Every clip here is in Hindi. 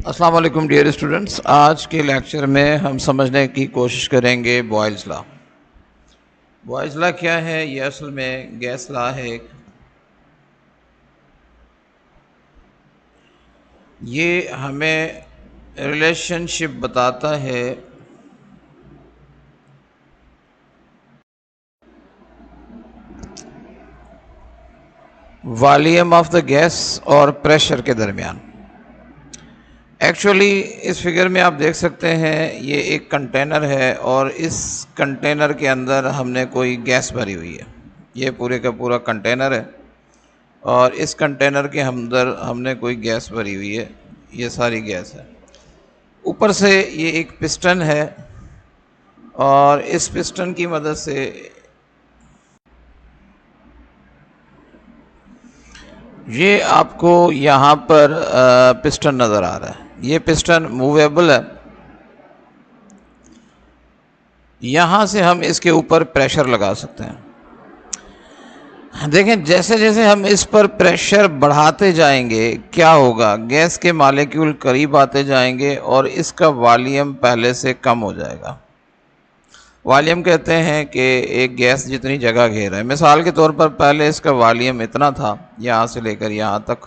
अस्सलाम वालेकुम डियर स्टूडेंट्स। आज के लेक्चर में हम समझने की कोशिश करेंगे बॉयल्स लॉ। बॉयल्स लॉ क्या है? ये असल में गैस लॉ है एक। ये हमें रिलेशनशिप बताता है वॉल्यूम ऑफ द गैस और प्रेशर के दरमियान। एक्चुअली इस फिगर में आप देख सकते हैं ये एक कंटेनर है और इस कंटेनर के अंदर हमने कोई गैस भरी हुई है। ये पूरे का पूरा कंटेनर है और इस कंटेनर के अंदर हमने कोई गैस भरी हुई है। ये सारी गैस है। ऊपर से ये एक पिस्टन है और इस पिस्टन की मदद से ये आपको यहाँ पर पिस्टन नज़र आ रहा है। ये पिस्टन मूवेबल है। यहाँ से हम इसके ऊपर प्रेशर लगा सकते हैं। देखें, जैसे जैसे हम इस पर प्रेशर बढ़ाते जाएंगे क्या होगा, गैस के मॉलिक्यूल करीब आते जाएंगे और इसका वॉल्यूम पहले से कम हो जाएगा। वॉल्यूम कहते हैं कि एक गैस जितनी जगह घेर है। मिसाल के तौर पर पहले इसका वॉल्यूम इतना था यहाँ से लेकर यहाँ तक,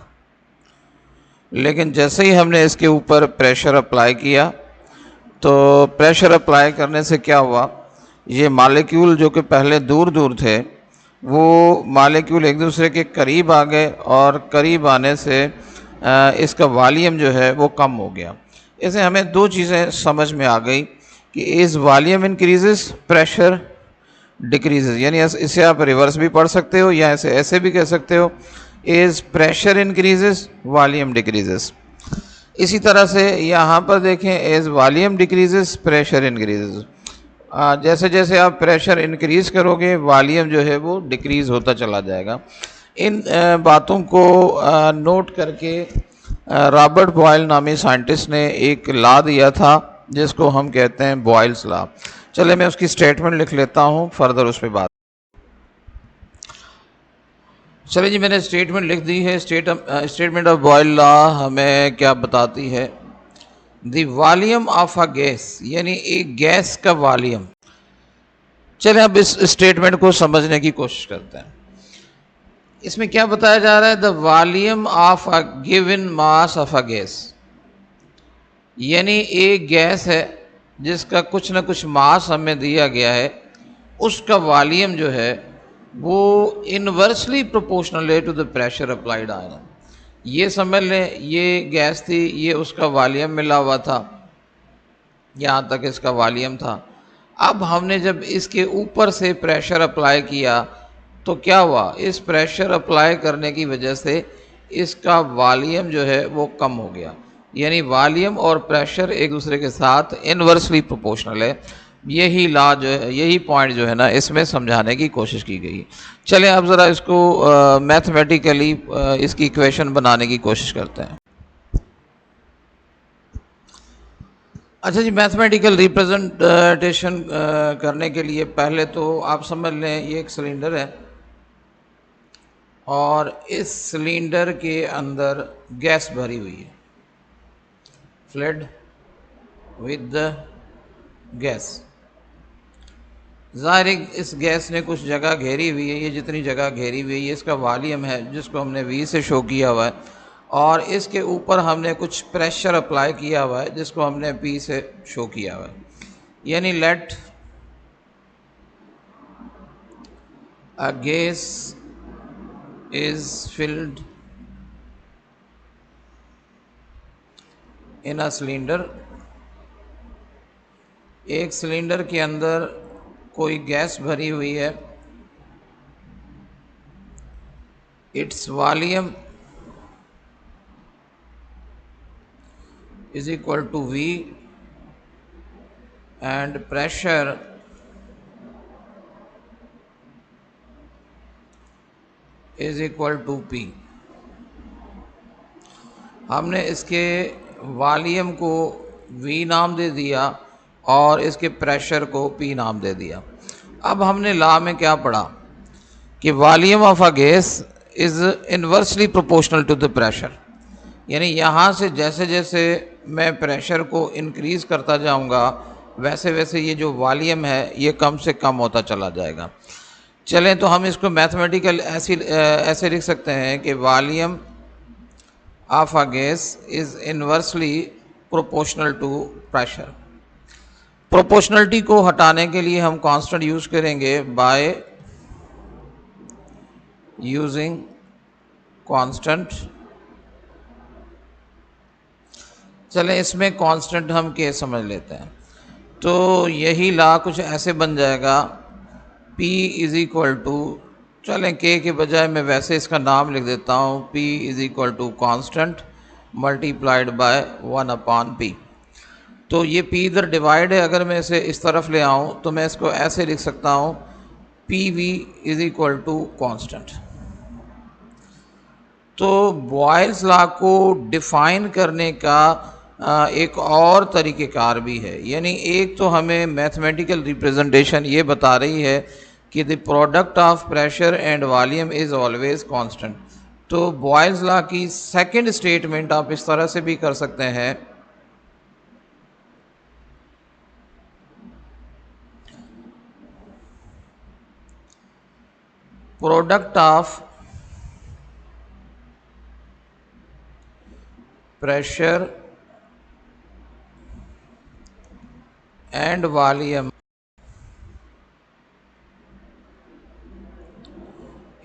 लेकिन जैसे ही हमने इसके ऊपर प्रेशर अप्लाई किया तो प्रेशर अप्लाई करने से क्या हुआ, ये मॉलिक्यूल जो कि पहले दूर दूर थे वो मॉलिक्यूल एक दूसरे के करीब आ गए और करीब आने से इसका वॉल्यूम जो है वो कम हो गया। इससे हमें दो चीज़ें समझ में आ गई कि इस वॉल्यूम इंक्रीजेस, प्रेशर डिक्रीजेस। यानी इसे आप रिवर्स भी पढ़ सकते हो या ऐसे भी कह सकते हो, as pressure increases volume decreases. इसी तरह से यहाँ पर देखें, as volume decreases pressure increases. जैसे जैसे आप प्रेशर इंक्रीज़ करोगे वॉल्यूम जो है वो डिक्रीज़ होता चला जाएगा। इन बातों को नोट करके रॉबर्ट बॉयल नामी साइंटिस्ट ने एक लॉ दिया था जिसको हम कहते हैं बॉयल्स लॉ। चले मैं उसकी स्टेटमेंट लिख लेता हूँ, फर्दर उस पर बात। चलिए जी, मैंने स्टेटमेंट लिख दी है। स्टेटमेंट ऑफ बॉयल लॉ हमें क्या बताती है? The volume of a gas, यानी एक गैस का वॉल्यूम। चलें अब इस स्टेटमेंट को समझने की कोशिश करते हैं। इसमें क्या बताया जा रहा है? The volume of a given mass of a gas, यानी एक गैस है जिसका कुछ ना कुछ मास हमें दिया गया है, उसका वॉल्यूम जो है वो इनवर्सली प्रोपोर्शनल है to the pressure applied on. ये समझ लें, ये गैस थी, ये उसका वॉल्यूम मिला हुआ था, यहाँ तक इसका वॉल्यूम था। अब हमने जब इसके ऊपर से प्रेशर अप्लाई किया तो क्या हुआ, इस प्रेशर अप्लाई करने की वजह से इसका वॉल्यूम जो है वो कम हो गया। यानी वॉल्यूम और प्रेशर एक दूसरे के साथ इनवर्सली प्रोपोर्शनल है। यही लॉ जो है, यही पॉइंट जो है ना, इसमें समझाने की कोशिश की गई। चलें अब ज़रा इसको मैथमेटिकली इसकी इक्वेशन बनाने की कोशिश करते हैं। अच्छा जी, मैथमेटिकल रिप्रेजेंटेशन करने के लिए पहले तो आप समझ लें ये एक सिलेंडर है और इस सिलेंडर के अंदर गैस भरी हुई है, फ्लड विद द गैस। ज़ाहिर है इस गैस ने कुछ जगह घेरी हुई है। ये जितनी जगह घेरी हुई है ये इसका वॉल्यूम है जिसको हमने V से शो किया हुआ है, और इसके ऊपर हमने कुछ प्रेशर अप्लाई किया हुआ है जिसको हमने P से शो किया हुआ है। यानी let a gas is filled in a cylinder. एक सिलेंडर के अंदर कोई गैस भरी हुई है। Its volume is equal to V and pressure is equal to P। हमने इसके वॉल्यूम को V नाम दे दिया और इसके प्रेशर को P नाम दे दिया। अब हमने लॉ में क्या पढ़ा कि volume of a gas is inversely proportional to the pressure. यानी यहाँ से जैसे जैसे मैं प्रेशर को इंक्रीज़ करता जाऊंगा वैसे वैसे ये जो वॉल्यूम है ये कम से कम होता चला जाएगा। चलें तो हम इसको मैथमेटिकल ऐसे लिख सकते हैं कि volume of a gas is inversely proportional to pressure. Proportionality को हटाने के लिए हम कांस्टेंट यूज़ करेंगे बाय यूजिंग कांस्टेंट। चलें इसमें कांस्टेंट हम के समझ लेते हैं। तो यही ला कुछ ऐसे बन जाएगा, P इज़ इक्वल टू, चलें के बजाय मैं वैसे इसका नाम लिख देता हूँ, P is equal to constant multiplied by 1/P। तो ये P इधर डिवाइड है, अगर मैं इसे इस तरफ ले आऊँ तो मैं इसको ऐसे लिख सकता हूँ, PV is equal to constant. तो बॉयल्स लॉ को डिफ़ाइन करने का एक और तरीक़ेकार भी है। यानी एक तो हमें मैथमेटिकल रिप्रेजेंटेशन ये बता रही है कि the product of pressure and volume is always constant. तो बॉयल्स लॉ की सेकंड स्टेटमेंट आप इस तरह से भी कर सकते हैं, product of pressure and volume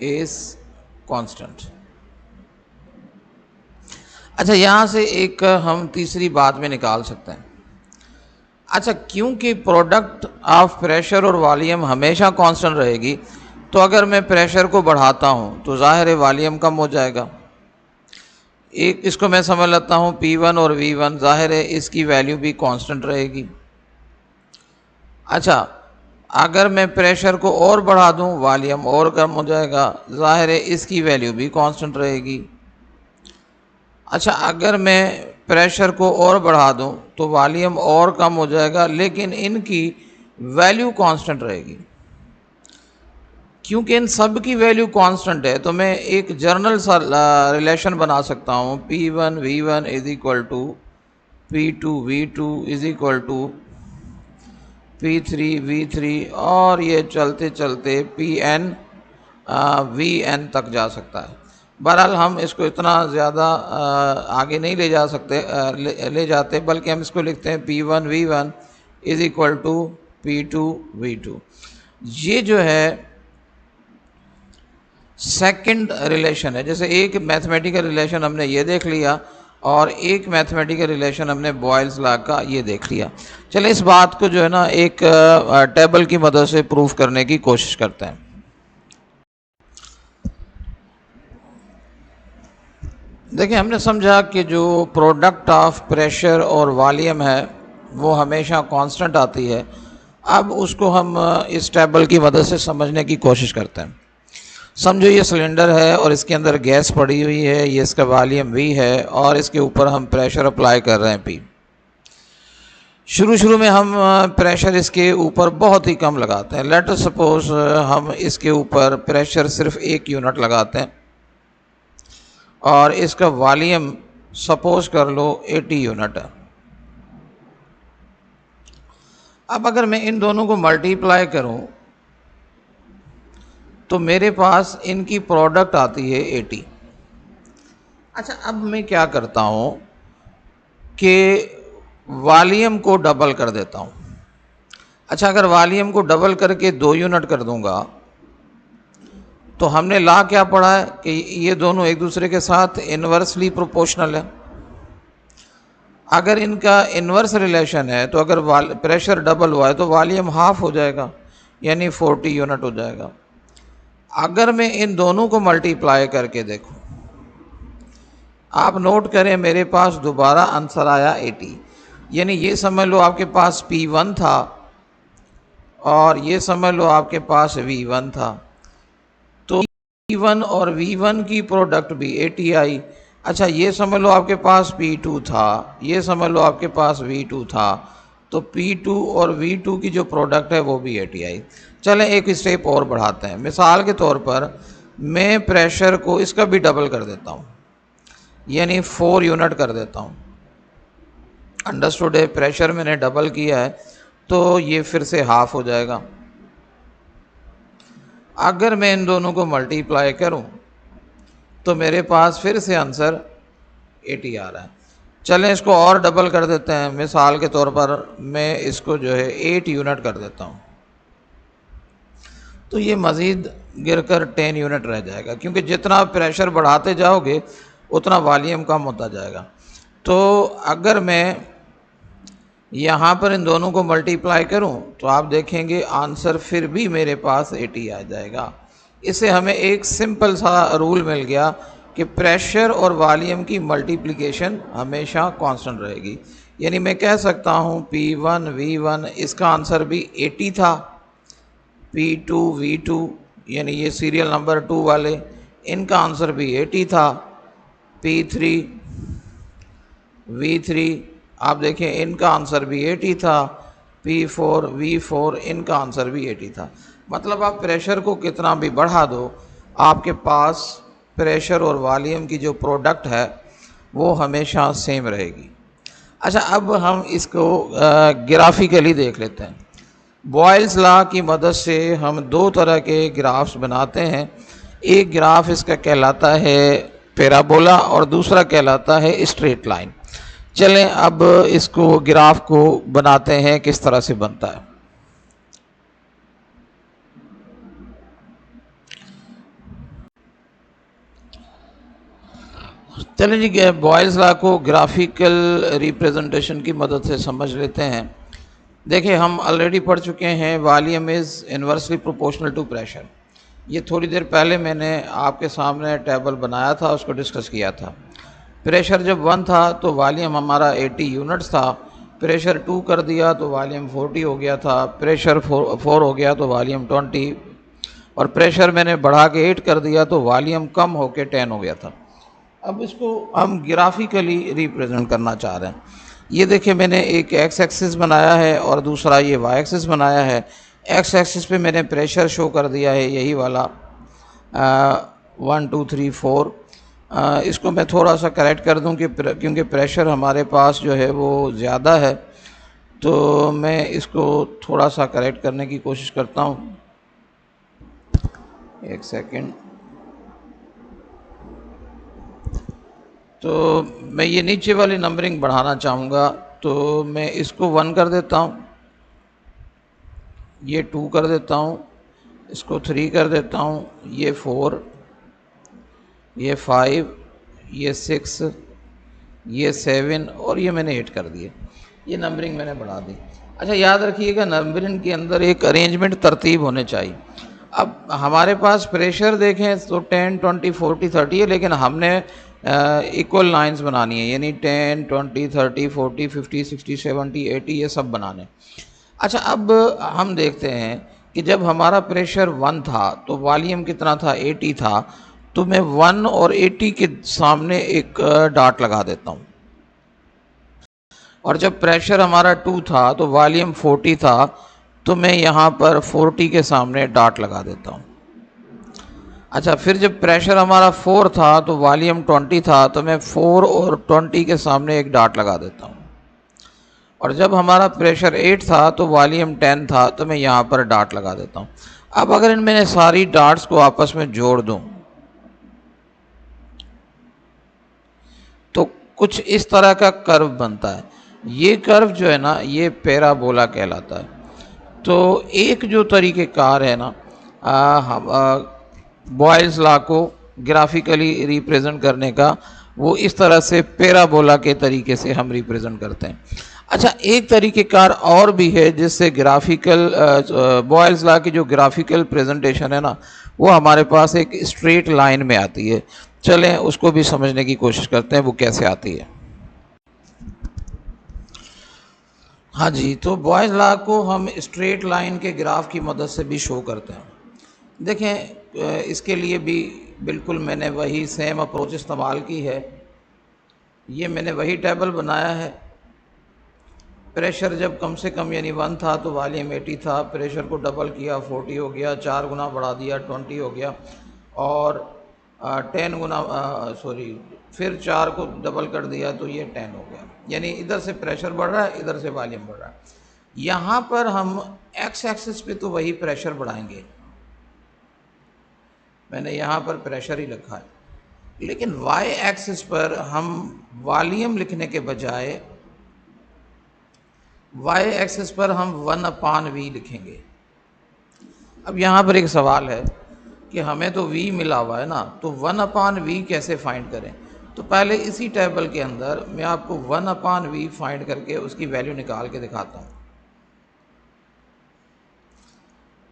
is constant. अच्छा, यहाँ से एक हम तीसरी बात में निकाल सकते हैं। अच्छा, क्योंकि प्रोडक्ट ऑफ प्रेशर और वॉल्यूम हमेशा कांस्टेंट रहेगी, तो अगर मैं प्रेशर को बढ़ाता हूँ तो ज़ाहिर है वॉल्यूम कम हो जाएगा। एक इसको मैं समझ लेता हूँ P1 और V1, ज़ाहिर है इसकी वैल्यू भी कांस्टेंट रहेगी। अच्छा, अगर मैं प्रेशर को और बढ़ा दूं वॉल्यूम और कम हो जाएगा, ज़ाहिर है इसकी वैल्यू भी कांस्टेंट रहेगी। अच्छा, अगर मैं प्रेशर को और बढ़ा दूं तो वॉल्यूम और कम हो जाएगा, लेकिन इनकी वैल्यू कांस्टेंट रहेगी। क्योंकि इन सब की वैल्यू कांस्टेंट है तो मैं एक जर्नल सा रिलेशन बना सकता हूँ, P1 V1 is equal to P2 V2 is equal to P3 V3, और ये चलते चलते Pn Vn तक जा सकता है। बहरहाल हम इसको इतना ज़्यादा आगे नहीं ले जा सकते, ले जाते, बल्कि हम इसको लिखते हैं P1 V1 is equal to P2 V2। ये जो है सेकंड रिलेशन है। जैसे एक मैथमेटिकल रिलेशन हमने ये देख लिया और एक मैथमेटिकल रिलेशन हमने बॉयल्स लॉ का ये देख लिया। चलिए इस बात को जो है ना एक टेबल की मदद से प्रूफ करने की कोशिश करते हैं। देखिए, हमने समझा कि जो प्रोडक्ट ऑफ प्रेशर और वॉल्यूम है वो हमेशा कांस्टेंट आती है। अब उसको हम इस टेबल की मदद से समझने की कोशिश करते हैं। समझो ये सिलेंडर है और इसके अंदर गैस पड़ी हुई है, ये इसका वॉल्यूम V है और इसके ऊपर हम प्रेशर अप्लाई कर रहे हैं P। शुरू में हम प्रेशर इसके ऊपर बहुत ही कम लगाते हैं। लेट अस सपोज हम इसके ऊपर प्रेशर सिर्फ 1 यूनिट लगाते हैं और इसका वॉल्यूम सपोज कर लो 80 यूनिट है। अब अगर मैं इन दोनों को मल्टीप्लाई करूं तो मेरे पास इनकी प्रोडक्ट आती है 80। अच्छा, अब मैं क्या करता हूं कि वॉल्यूम को डबल कर देता हूं। अच्छा, अगर वॉल्यूम को डबल करके 2 यूनिट कर दूंगा तो हमने लॉ क्या पढ़ा है कि ये दोनों एक दूसरे के साथ इन्वर्सली प्रोपोर्शनल है। अगर इनका इन्वर्स रिलेशन है तो अगर प्रेशर डबल हुआ है तो वॉल्यूम हाफ हो जाएगा, यानी 40 यूनिट हो जाएगा। अगर मैं इन दोनों को मल्टीप्लाई करके देखूं, आप नोट करें मेरे पास दोबारा आंसर आया 80। यानी ये समझ लो आपके पास P1 था और ये समझ लो आपके पास V1 था, तो P1 और V1 की प्रोडक्ट भी 80 आई। अच्छा, ये समझ लो आपके पास P2 था, ये समझ लो आपके पास V2 था, तो P2 और V2 की जो प्रोडक्ट है वो भी 80 आई। चलें एक स्टेप और बढ़ाते हैं। मिसाल के तौर पर मैं प्रेशर को इसका भी डबल कर देता हूँ, यानी 4 यूनिट कर देता हूँ। अंडरस्टूड है, प्रेशर मैंने डबल किया है तो ये फिर से हाफ हो जाएगा। अगर मैं इन दोनों को मल्टीप्लाई करूं तो मेरे पास फिर से आंसर 80 आ रहा है। चलें इसको और डबल कर देते हैं। मिसाल के तौर पर मैं इसको जो है 8 यूनिट कर देता हूं, तो ये मज़ीद गिरकर 10 यूनिट रह जाएगा, क्योंकि जितना आप प्रेशर बढ़ाते जाओगे उतना वॉल्यूम कम होता जाएगा। तो अगर मैं यहाँ पर इन दोनों को मल्टीप्लाई करूँ तो आप देखेंगे आंसर फिर भी मेरे पास 80 आ जाएगा। इससे हमें एक सिंपल सा रूल मिल गया कि प्रेशर और वॉल्यूम की मल्टीप्लिकेशन हमेशा कांस्टेंट रहेगी। यानी मैं कह सकता हूँ P1 V1 इसका आंसर भी 80 था, P2 V2 यानी ये सीरियल नंबर 2 वाले, इनका आंसर भी 80 था, P3 V3 आप देखें इनका आंसर भी 80 था, P4 V4 इनका आंसर भी 80 था। मतलब आप प्रेशर को कितना भी बढ़ा दो, आपके पास प्रेशर और वॉल्यूम की जो प्रोडक्ट है वो हमेशा सेम रहेगी। अच्छा, अब हम इसको ग्राफिकली देख लेते हैं। बॉयल्स लॉ की मदद से हम दो तरह के ग्राफ्स बनाते हैं। एक ग्राफ इसका कहलाता है पैराबोला और दूसरा कहलाता है स्ट्रेट लाइन। चलें अब इसको ग्राफ को बनाते हैं, किस तरह से बनता है। चलें जी, बॉयल्स लॉ को ग्राफिकल रिप्रेजेंटेशन की मदद से समझ लेते हैं। देखिए, हम ऑलरेडी पढ़ चुके हैं volume is inversely proportional to pressure. ये थोड़ी देर पहले मैंने आपके सामने टेबल बनाया था, उसको डिस्कस किया था। प्रेशर जब 1 था तो वॉल्यूम हमारा 80 यूनिट्स था, प्रेशर 2 कर दिया तो वॉल्यूम 40 हो गया था, प्रेशर 4 हो गया तो वॉल्यूम 20, और प्रेशर मैंने बढ़ा के 8 कर दिया तो वॉल्यूम कम होके 10 हो गया था। अब इसको हम ग्राफिकली रिप्रेजेंट करना चाह रहे हैं। ये देखिए, मैंने एक एक्स एक्सिस बनाया है और दूसरा ये वाई एक्सिस बनाया है। एक्स एक्सिस पे मैंने प्रेशर शो कर दिया है, यही वाला 1 2 3 4। इसको मैं थोड़ा सा करेक्ट कर दूं कि क्योंकि प्रेशर हमारे पास जो है वो ज़्यादा है, तो मैं इसको थोड़ा सा करेक्ट करने की कोशिश करता हूं। एक सेकंड। तो मैं ये नीचे वाली नंबरिंग बढ़ाना चाहूँगा, तो मैं इसको 1 कर देता हूँ, ये 2 कर देता हूँ, इसको 3 कर देता हूँ, ये 4, ये 5, ये 6, ये 7 और ये मैंने 8 कर दिए। ये नंबरिंग मैंने बढ़ा दी। अच्छा, याद रखिएगा नंबरिंग के अंदर एक अरेंजमेंट तरतीब होने चाहिए। अब हमारे पास प्रेशर देखें तो 10 20 40 30 है, लेकिन हमने इक्वल लाइंस बनानी है, यानी 10 20 30 40 50 60 70 80 ये सब बनाने। अच्छा, अब हम देखते हैं कि जब हमारा प्रेशर 1 था तो वॉल्यूम कितना था, 80 था, तो मैं 1 और 80 के सामने एक डॉट लगा देता हूँ। और जब प्रेशर हमारा 2 था तो वॉल्यूम 40 था, तो मैं यहाँ पर 40 के सामने डॉट लगा देता हूँ। अच्छा, फिर जब प्रेशर हमारा 4 था तो वॉल्यूम 20 था, तो मैं 4 और 20 के सामने एक डॉट लगा देता हूँ। और जब हमारा प्रेशर 8 था तो वॉल्यूम 10 था, तो मैं यहाँ पर डॉट लगा देता हूँ। अब अगर इनमें सारी डॉट्स को आपस में जोड़ दूँ तो कुछ इस तरह का कर्व बनता है। ये कर्व जो है ना, ये पैराबोला कहलाता है। तो एक जो तरीक़ेकार है ना, बॉयल्स लॉ को ग्राफिकली रिप्रेजेंट करने का, वो इस तरह से पैराबोला के तरीके से हम रिप्रेजेंट करते हैं। अच्छा, एक तरीक़ेकार और भी है जिससे ग्राफिकल बॉयल्स लॉ की जो ग्राफिकल प्रेजेंटेशन है ना, वो हमारे पास एक स्ट्रेट लाइन में आती है। चलें उसको भी समझने की कोशिश करते हैं वो कैसे आती है। हाँ जी, तो बॉयल्स लॉ को हम स्ट्रेट लाइन के ग्राफ की मदद से भी शो करते हैं। देखें, इसके लिए भी बिल्कुल मैंने वही सेम अप्रोच इस्तेमाल की है। ये मैंने वही टेबल बनाया है। प्रेशर जब कम से कम यानी 1 था तो वॉल्यूम 80 था, प्रेशर को डबल किया 40 हो गया, 4 गुना बढ़ा दिया 20 हो गया, और 10 गुना सॉरी फिर 4 को डबल कर दिया तो ये 10 हो गया, यानी इधर से प्रेशर बढ़ रहा है, इधर से वॉल्यूम बढ़ रहा है। यहाँ पर हम एक्स एक्सिस पे तो वही प्रेशर बढ़ाएंगे, मैंने यहाँ पर प्रेशर ही लिखा है, लेकिन वाई एक्सिस पर हम वॉल्यूम लिखने के बजाय वाई एक्सिस पर हम 1/v लिखेंगे। अब यहाँ पर एक सवाल है कि हमें तो v मिला हुआ है ना, तो 1/v कैसे फाइंड करें। तो पहले इसी टेबल के अंदर मैं आपको 1/v फाइंड करके उसकी वैल्यू निकाल के दिखाता हूँ।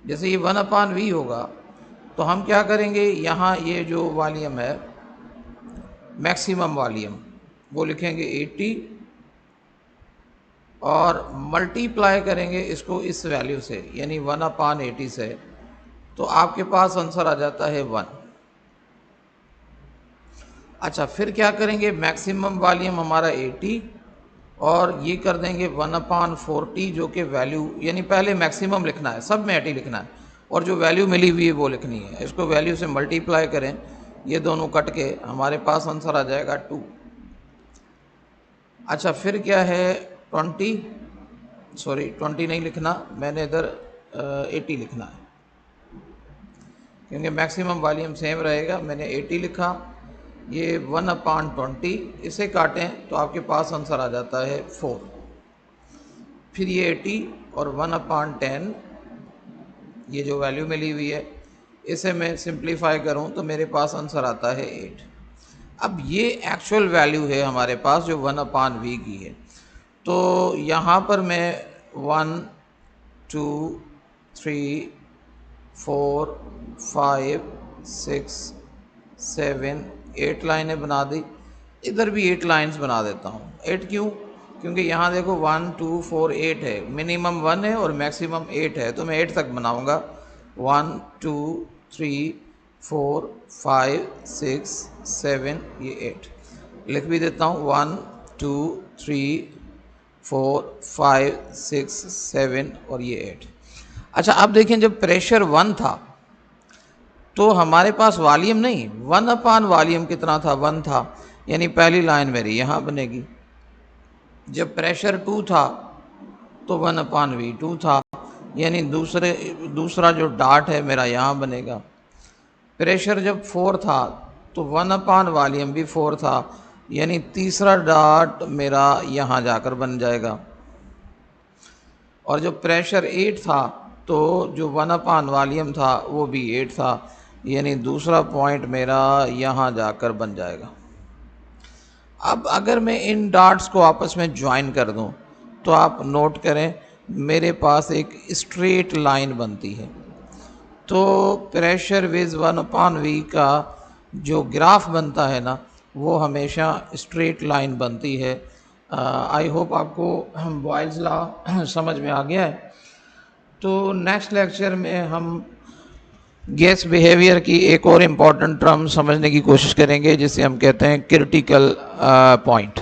जैसे ये 1/v होगा तो हम क्या करेंगे, यहाँ ये जो वॉल्यूम है मैक्सिमम वॉल्यूम वो लिखेंगे 80 और मल्टीप्लाई करेंगे इसको इस वैल्यू से, यानी 1/80 से, तो आपके पास आंसर आ जाता है 1। अच्छा, फिर क्या करेंगे, मैक्सिमम वॉल्यूम हमारा 80 और ये कर देंगे 1/40 जो कि वैल्यू, यानी पहले मैक्सिमम लिखना है, सब में 80 लिखना है और जो वैल्यू मिली हुई है वो लिखनी है। इसको वैल्यू से मल्टीप्लाई करें, ये दोनों कट के हमारे पास आंसर आ जाएगा 2। अच्छा, फिर क्या है 20 नहीं लिखना, मैंने इधर 80 लिखना है क्योंकि मैक्सिमम वॉल्यूम सेम रहेगा। मैंने 80 लिखा, ये 1/20, इसे काटें तो आपके पास आंसर आ जाता है 4। फिर ये 80 और 1/10 ये जो वैल्यू मिली हुई है इसे मैं सिंप्लीफाई करूं तो मेरे पास आंसर आता है 8। अब ये एक्चुअल वैल्यू है हमारे पास जो 1/v की है। तो यहाँ पर मैं 1 2 3 4 5 6 7 8 लाइनें बना दी, इधर भी 8 लाइन्स बना देता हूँ। 8 क्यों, क्योंकि यहाँ देखो 1 2 4 8 है, मिनिमम 1 है और मैक्सिमम 8 है, तो मैं 8 तक बनाऊँगा। 1 2 3 4 5 6 7, ये 8 लिख भी देता हूँ। 1 2 3 4 5 6 7 और ये 8। अच्छा, अब देखें जब प्रेशर 1 था तो हमारे पास वॉल्यूम नहीं, 1/वॉल्यूम कितना था, 1 था, यानी पहली लाइन मेरी यहाँ बनेगी। जब प्रेशर 2 था तो 1/v 2 था, यानी दूसरा जो डाट है मेरा यहाँ बनेगा। प्रेशर जब 4 था तो 1/वॉल्यूम भी 4 था, यानी तीसरा डाट मेरा यहाँ जाकर बन जाएगा। और जब प्रेशर 8 था तो जो 1/वॉल्यूम था वो भी 8 था, यानी दूसरा पॉइंट मेरा यहाँ जाकर बन जाएगा। अब अगर मैं इन डॉट्स को आपस में ज्वाइन कर दूं तो आप नोट करें मेरे पास एक स्ट्रेट लाइन बनती है। तो प्रेशर विज 1/v का जो ग्राफ बनता है ना, वो हमेशा स्ट्रेट लाइन बनती है। आई होप आपको बॉयल्स लॉ समझ में आ गया है। तो नेक्स्ट लेक्चर में हम गैस बिहेवियर की एक और इम्पॉर्टेंट टर्म समझने की कोशिश करेंगे जिसे हम कहते हैं क्रिटिकल पॉइंट।